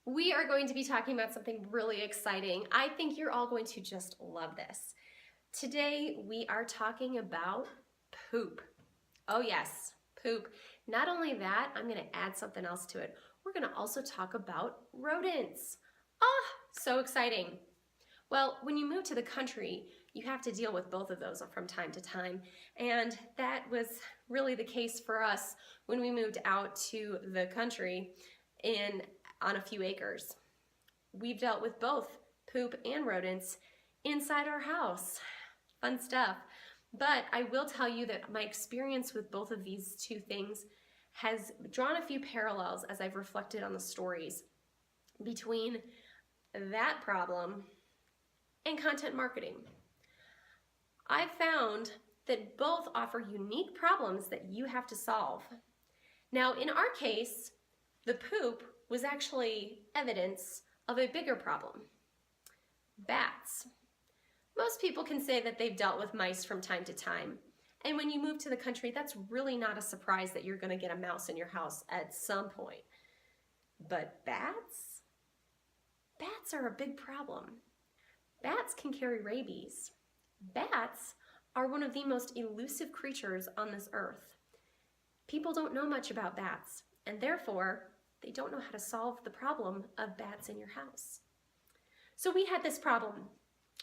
We are going to be talking about something really exciting. I think you're all going to just love this. Today, we are talking about poop. Oh yes, poop. Not only that, I'm gonna add something else to it. We're gonna also talk about rodents. Ah, so exciting. Well, when you move to the country, you have to deal with both of those from time to time. And that was really the case for us when we moved out to the country on a few acres. We've dealt with both poop and rodents inside our house. Fun stuff. But I will tell you that my experience with both of these two things has drawn a few parallels as I've reflected on the stories between that problem and content marketing. I've found that both offer unique problems that you have to solve. Now, in our case, the poop was actually evidence of a bigger problem. Bats. Most people can say that they've dealt with mice from time to time. And when you move to the country, that's really not a surprise that you're going to get a mouse in your house at some point. But bats? Bats are a big problem. Bats can carry rabies. Bats are one of the most elusive creatures on this earth. People don't know much about bats, and therefore, they don't know how to solve the problem of bats in your house. So we had this problem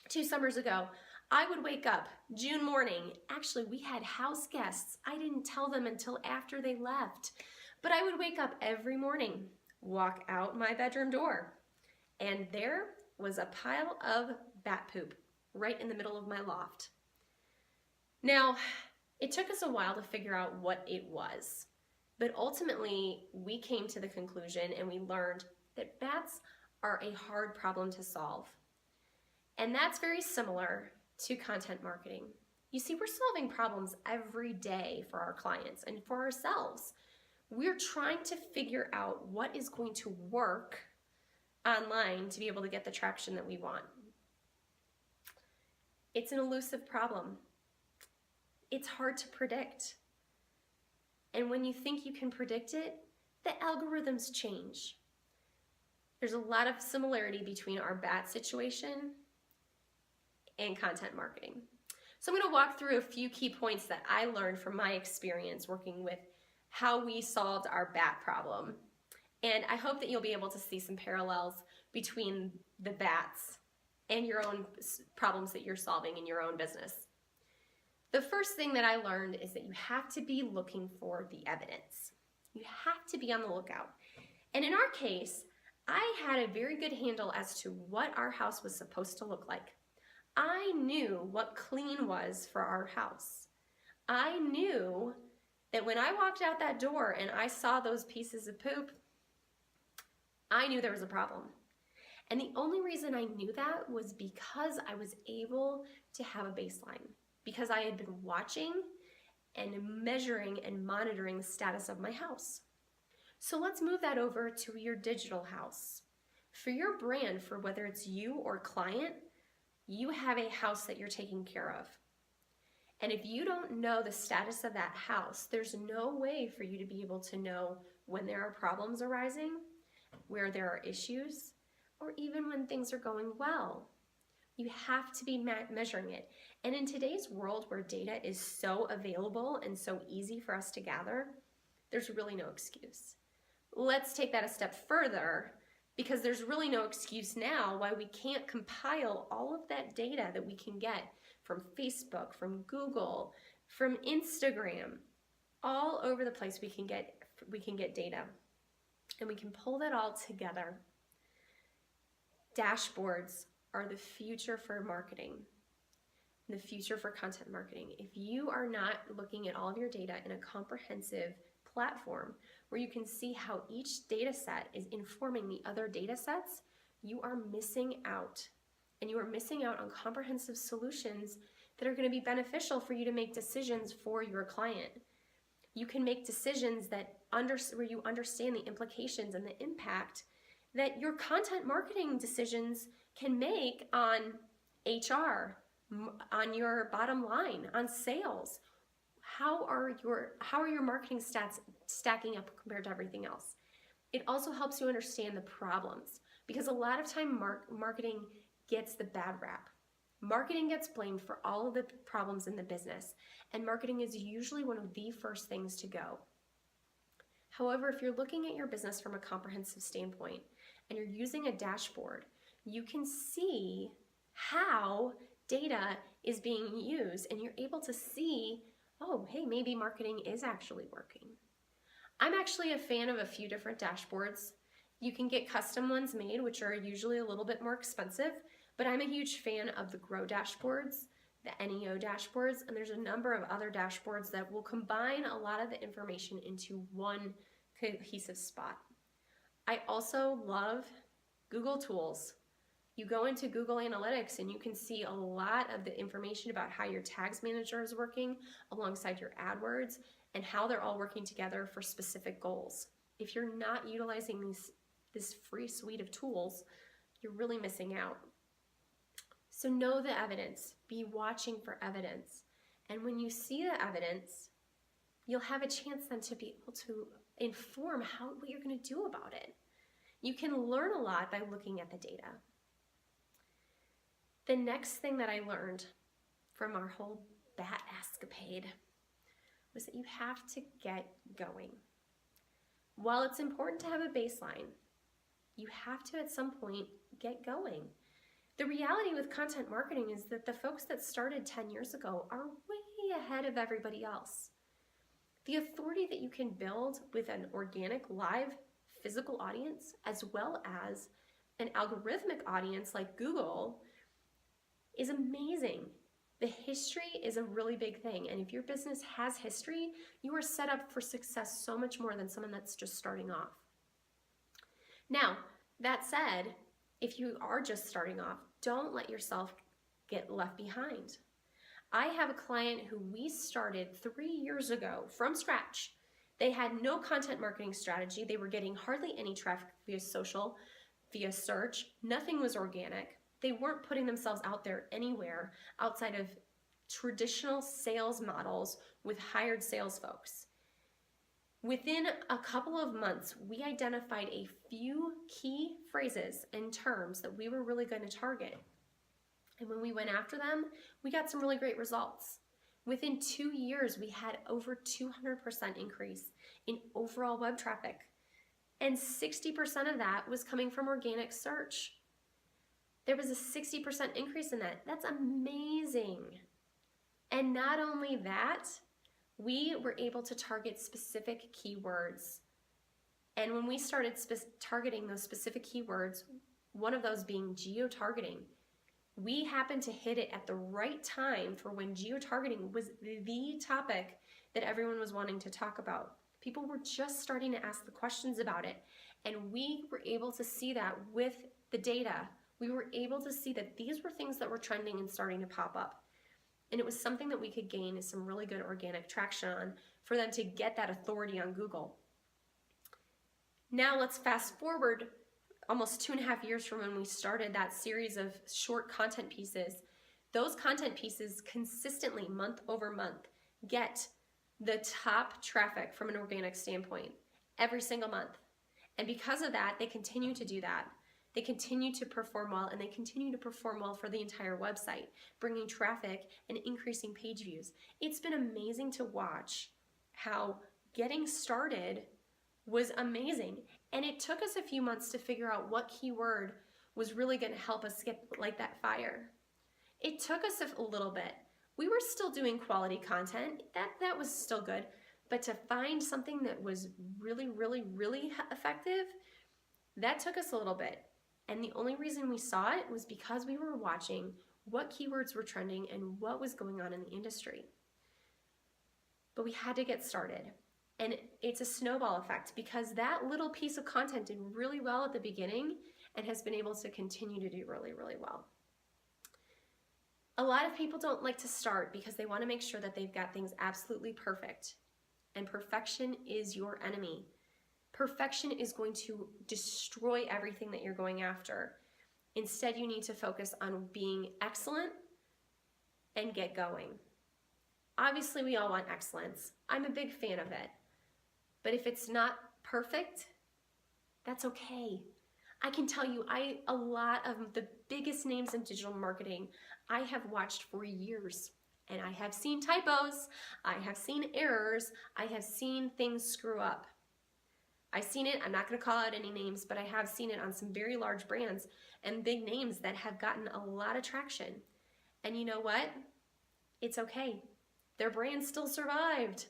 2 summers ago. I would wake up June morning. Actually, we had house guests. I didn't tell them until after they left. But I would wake up every morning, walk out my bedroom door, and there was a pile of bat poop right in the middle of my loft. Now, it took us a while to figure out what it was, but ultimately we came to the conclusion and we learned that bats are a hard problem to solve. And that's very similar to content marketing. You see, we're solving problems every day for our clients and for ourselves. We're trying to figure out what is going to work online to be able to get the traction that we want. It's an elusive problem. It's hard to predict. And when you think you can predict it, the algorithms change. There's a lot of similarity between our bat situation and content marketing. So I'm going to walk through a few key points that I learned from my experience working with how we solved our bat problem. And I hope that you'll be able to see some parallels between the bats and your own problems that you're solving in your own business. The first thing that I learned is that you have to be looking for the evidence. You have to be on the lookout. And in our case, I had a very good handle as to what our house was supposed to look like. I knew what clean was for our house. I knew that when I walked out that door and I saw those pieces of poop, I knew there was a problem. And the only reason I knew that was because I was able to have a baseline, because I had been watching and measuring and monitoring the status of my house. So let's move that over to your digital house. For your brand, for whether it's you or client, you have a house that you're taking care of. And if you don't know the status of that house, there's no way for you to be able to know when there are problems arising, where there are issues, or even when things are going well. You have to be measuring it. And in today's world where data is so available and so easy for us to gather, there's really no excuse. Let's take that a step further, because there's really no excuse now why we can't compile all of that data that we can get from Facebook, from Google, from Instagram. All over the place we can get data, and we can pull that all together. Dashboards are the future for marketing, the future for content marketing. If you are not looking at all of your data in a comprehensive platform where you can see how each data set is informing the other data sets, you are missing out. And you are missing out on comprehensive solutions that are going to be beneficial for you to make decisions for your client. You can make decisions where you understand the implications and the impact that your content marketing decisions can make on HR, on your bottom line, on sales. How are your marketing stats stacking up compared to everything else? It also helps you understand the problems, because a lot of time marketing gets the bad rap. Marketing gets blamed for all of the problems in the business, and marketing is usually one of the first things to go. However, if you're looking at your business from a comprehensive standpoint and you're using a dashboard, you can see how data is being used, and you're able to see, oh, hey, maybe marketing is actually working. I'm actually a fan of a few different dashboards. You can get custom ones made, which are usually a little bit more expensive, but I'm a huge fan of the Grow dashboards, the NEO dashboards, and there's a number of other dashboards that will combine a lot of the information into one cohesive spot. I also love Google Tools. You go into Google Analytics and you can see a lot of the information about how your tags manager is working alongside your AdWords and how they're all working together for specific goals. If you're not utilizing this free suite of tools, you're really missing out. So know the evidence, be watching for evidence. And when you see the evidence, you'll have a chance then to be able to inform what you're going to do about it. You can learn a lot by looking at the data. The next thing that I learned from our whole bat escapade was that you have to get going. While it's important to have a baseline, you have to at some point get going. The reality with content marketing is that the folks that started 10 years ago are way ahead of everybody else. The authority that you can build with an organic, live, physical audience, as well as an algorithmic audience like Google, is amazing. The history is a really big thing, and if your business has history, you are set up for success so much more than someone that's just starting off. Now, that said, if you are just starting off, don't let yourself get left behind. I have a client who we started 3 years ago from scratch. They had no content marketing strategy. They were getting hardly any traffic via social, via search. Nothing was organic. They weren't putting themselves out there anywhere outside of traditional sales models with hired sales folks. Within a couple of months, we identified a few key phrases and terms that we were really going to target. And when we went after them, we got some really great results. Within 2 years, we had over 200% increase in overall web traffic. And 60% of that was coming from organic search. There was a 60% increase in that. That's amazing. And not only that, we were able to target specific keywords. And when we started targeting those specific keywords, one of those being geo-targeting, we happened to hit it at the right time for when geo-targeting was the topic that everyone was wanting to talk about. People were just starting to ask the questions about it. And we were able to see that with the data. We were able to see that these were things that were trending and starting to pop up. And it was something that we could gain some really good organic traction on for them to get that authority on Google. Now let's fast forward almost 2.5 years from when we started that series of short content pieces. Those content pieces consistently, month over month, get the top traffic from an organic standpoint every single month. And because of that, they continue to do that. They continue to perform well, and they continue to perform well for the entire website, bringing traffic and increasing page views. It's been amazing to watch how getting started was amazing. And it took us a few months to figure out what keyword was really going to help us light that fire. It took us a little bit. We were still doing quality content. That was still good. But to find something that was really, really, really effective, that took us a little bit. And the only reason we saw it was because we were watching what keywords were trending and what was going on in the industry. But we had to get started. And it's a snowball effect, because that little piece of content did really well at the beginning and has been able to continue to do really, really well. A lot of people don't like to start because they want to make sure that they've got things absolutely perfect. And perfection is your enemy. Perfection is going to destroy everything that you're going after. Instead, you need to focus on being excellent and get going. Obviously, we all want excellence. I'm a big fan of it. But if it's not perfect, That's okay. I can tell you, a lot of the biggest names in digital marketing I have watched for years, and I have seen typos, I have seen errors, I have seen things screw up. I've seen it, I'm not going to call out any names, but I have seen it on some very large brands and big names that have gotten a lot of traction. And you know what? It's okay. Their brand still survived.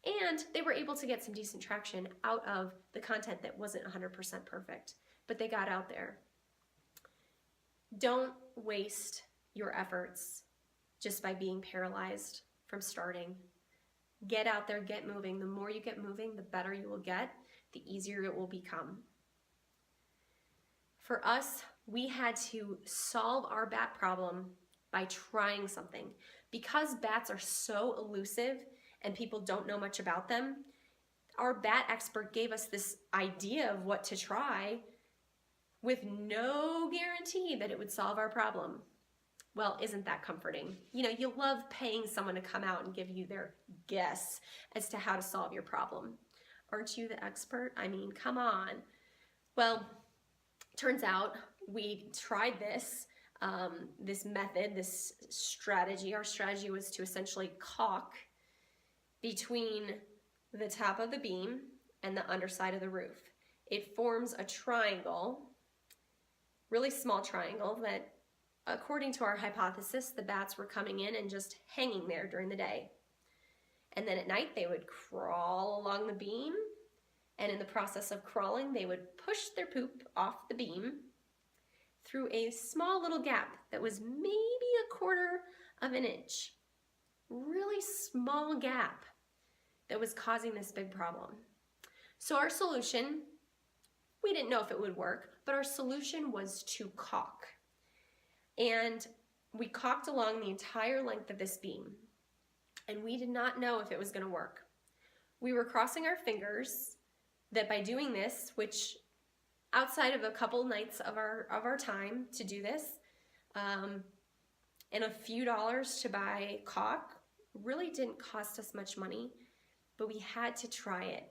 And they were able to get some decent traction out of the content that wasn't 100% perfect, but they got out there. Don't waste your efforts just by being paralyzed from starting. Get out there, get moving. The more you get moving, the better you will get, the easier it will become. For us, we had to solve our bat problem by trying something. Because bats are so elusive and people don't know much about them, our bat expert gave us this idea of what to try with no guarantee that it would solve our problem. Well, isn't that comforting? You know, you love paying someone to come out and give you their guess as to how to solve your problem. Aren't you the expert? I mean, come on. Well, turns out we tried this method, this strategy. Our strategy was to essentially caulk between the top of the beam and the underside of the roof. It forms a triangle, really small triangle, that according to our hypothesis, the bats were coming in and just hanging there during the day. And then at night they would crawl along the beam, and in the process of crawling they would push their poop off the beam through a small little gap that was maybe 1/4 of an inch. Really small gap that was causing this big problem. So our solution, we didn't know if it would work, but our solution was to caulk. And we caulked along the entire length of this beam, and we did not know if it was going to work. We were crossing our fingers that by doing this, which outside of a couple nights of our time to do this, and a few dollars to buy caulk, really didn't cost us much money, but we had to try it.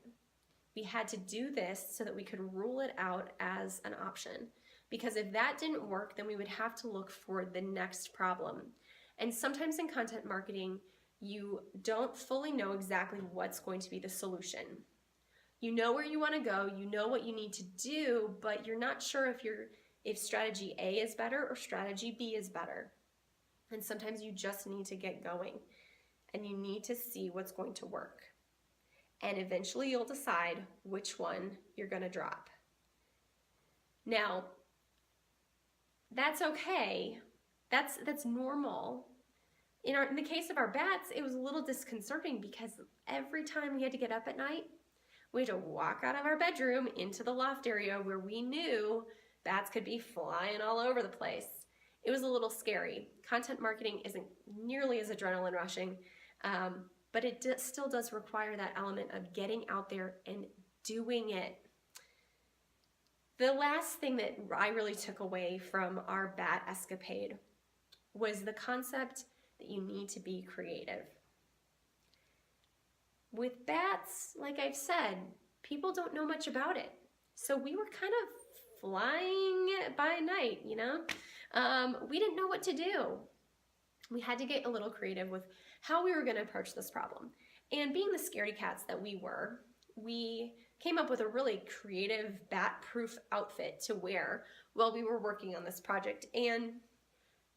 We had to do this so that we could rule it out as an option. Because if that didn't work, then we would have to look for the next problem. And sometimes in content marketing, you don't fully know exactly what's going to be the solution. You know where you want to go, you know what you need to do, but you're not sure if strategy A is better or strategy B is better. And sometimes you just need to get going and you need to see what's going to work. And eventually you'll decide which one you're going to drop. Now, that's okay. That's normal. In the case of our bats, it was a little disconcerting because every time we had to get up at night, we had to walk out of our bedroom into the loft area where we knew bats could be flying all over the place. It was a little scary. Content marketing isn't nearly as adrenaline rushing, but it still does require that element of getting out there and doing it. The last thing that I really took away from our bat escapade was the concept that you need to be creative. With bats, like I've said, people don't know much about it. So we were kind of flying by night, you know? We didn't know what to do. We had to get a little creative with how we were going to approach this problem. And being the scaredy cats that we were, we came up with a really creative bat-proof outfit to wear while we were working on this project. And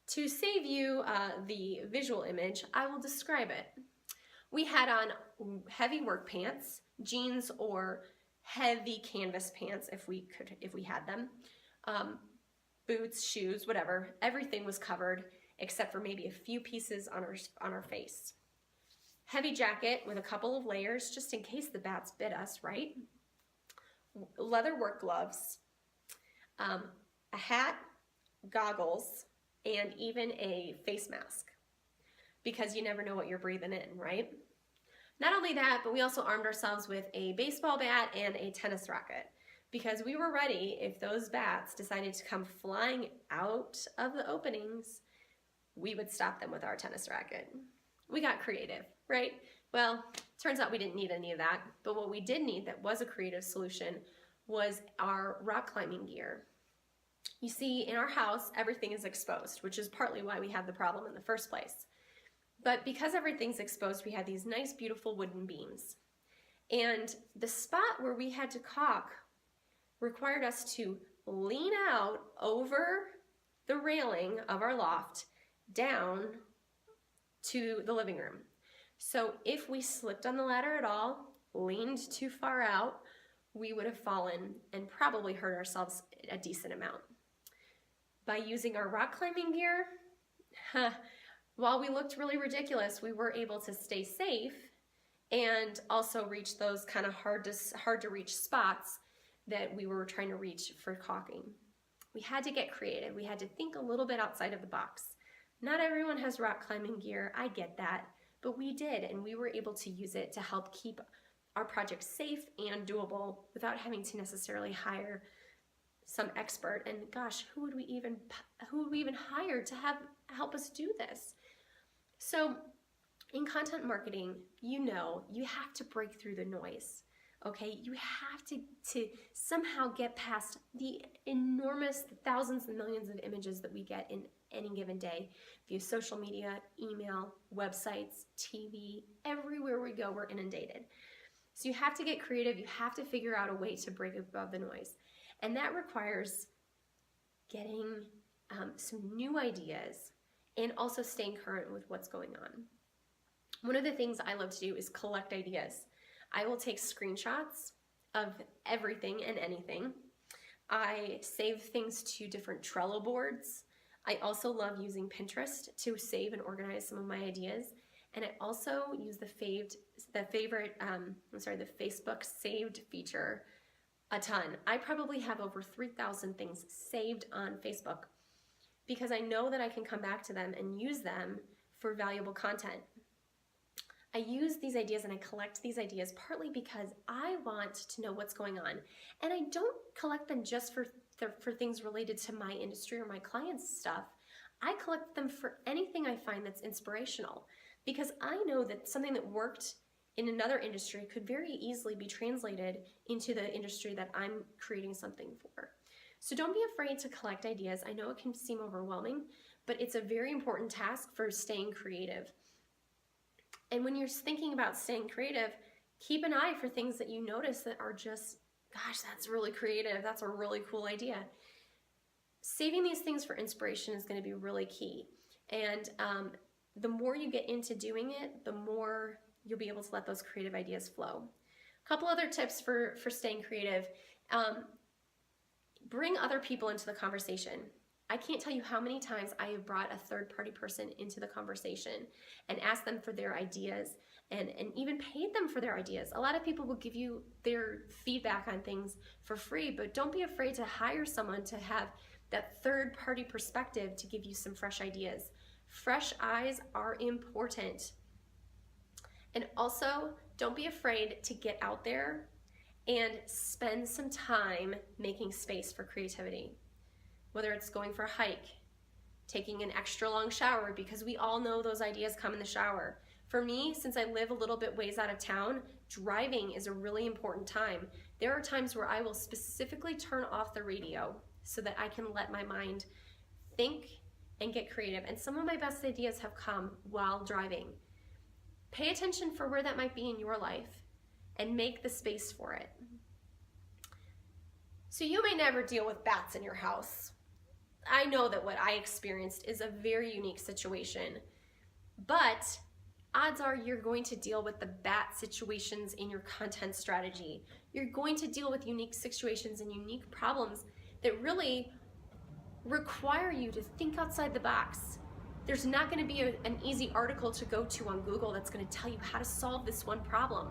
to save you the visual image, I will describe it. We had on heavy work pants, jeans or heavy canvas pants if we had them, boots, shoes, whatever. Everything was covered except for maybe a few pieces on our face. Heavy jacket with a couple of layers just in case the bats bit us, right? Leather work gloves, a hat, goggles, and even a face mask because you never know what you're breathing in, right? Not only that, but we also armed ourselves with a baseball bat and a tennis racket because we were ready if those bats decided to come flying out of the openings, we would stop them with our tennis racket. We got creative, right? Well, turns out we didn't need any of that, but what we did need that was a creative solution was our rock climbing gear. You see, in our house, everything is exposed, which is partly why we had the problem in the first place. But because everything's exposed, we had these nice, beautiful wooden beams. And the spot where we had to caulk required us to lean out over the railing of our loft down to the living room. So if we slipped on the ladder at all, leaned too far out, we would have fallen and probably hurt ourselves a decent amount. By using our rock climbing gear, while we looked really ridiculous, we were able to stay safe and also reach those kind of hard to reach spots that we were trying to reach for caulking. We had to get creative. We had to think a little bit outside of the box. Not everyone has rock climbing gear, I get that, but we did, and we were able to use it to help keep our project safe and doable without having to necessarily hire some expert. And gosh, who would we even hire to help us do this? So in content marketing, you have to break through the noise. Okay, you have to somehow get past the enormous thousands and millions of images that we get in any given day via social media, email, websites, TV, everywhere we go, we're inundated. So you have to get creative. You have to figure out a way to break above the noise. And that requires getting some new ideas and also staying current with what's going on. One of the things I love to do is collect ideas. I will take screenshots of everything and anything. I save things to different Trello boards. I also love using Pinterest to save and organize some of my ideas. And I also use the Facebook saved feature a ton. I probably have over 3,000 things saved on Facebook because I know that I can come back to them and use them for valuable content. I use these ideas and I collect these ideas partly because I want to know what's going on. And I don't collect them just for things related to my industry or my clients' stuff. I collect them for anything I find that's inspirational because I know that something that worked in another industry could very easily be translated into the industry that I'm creating something for. So don't be afraid to collect ideas. I know it can seem overwhelming, but it's a very important task for staying creative. And when you're thinking about staying creative, keep an eye for things that you notice that are just, gosh, that's really creative. That's a really cool idea. Saving these things for inspiration is going to be really key. And the more you get into doing it, the more you'll be able to let those creative ideas flow. A couple other tips for staying creative. Bring other people into the conversation. I can't tell you how many times I have brought a third-party person into the conversation and asked them for their ideas and even paid them for their ideas. A lot of people will give you their feedback on things for free, but don't be afraid to hire someone to have that third-party perspective to give you some fresh ideas. Fresh eyes are important. And also, don't be afraid to get out there and spend some time making space for creativity. Whether it's going for a hike, taking an extra long shower, because we all know those ideas come in the shower. For me, since I live a little bit ways out of town, driving is a really important time. There are times where I will specifically turn off the radio so that I can let my mind think and get creative. And some of my best ideas have come while driving. Pay attention for where that might be in your life and make the space for it. So you may never deal with bats in your house. I know that what I experienced is a very unique situation, but odds are you're going to deal with the bat situations in your content strategy. You're going to deal with unique situations and unique problems that really require you to think outside the box. There's not going to be an easy article to go to on Google that's going to tell you how to solve this one problem.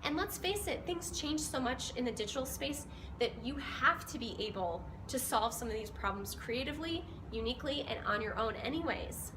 And let's face it, things change so much in the digital space that you have to be able to solve some of these problems creatively, uniquely, and on your own anyways.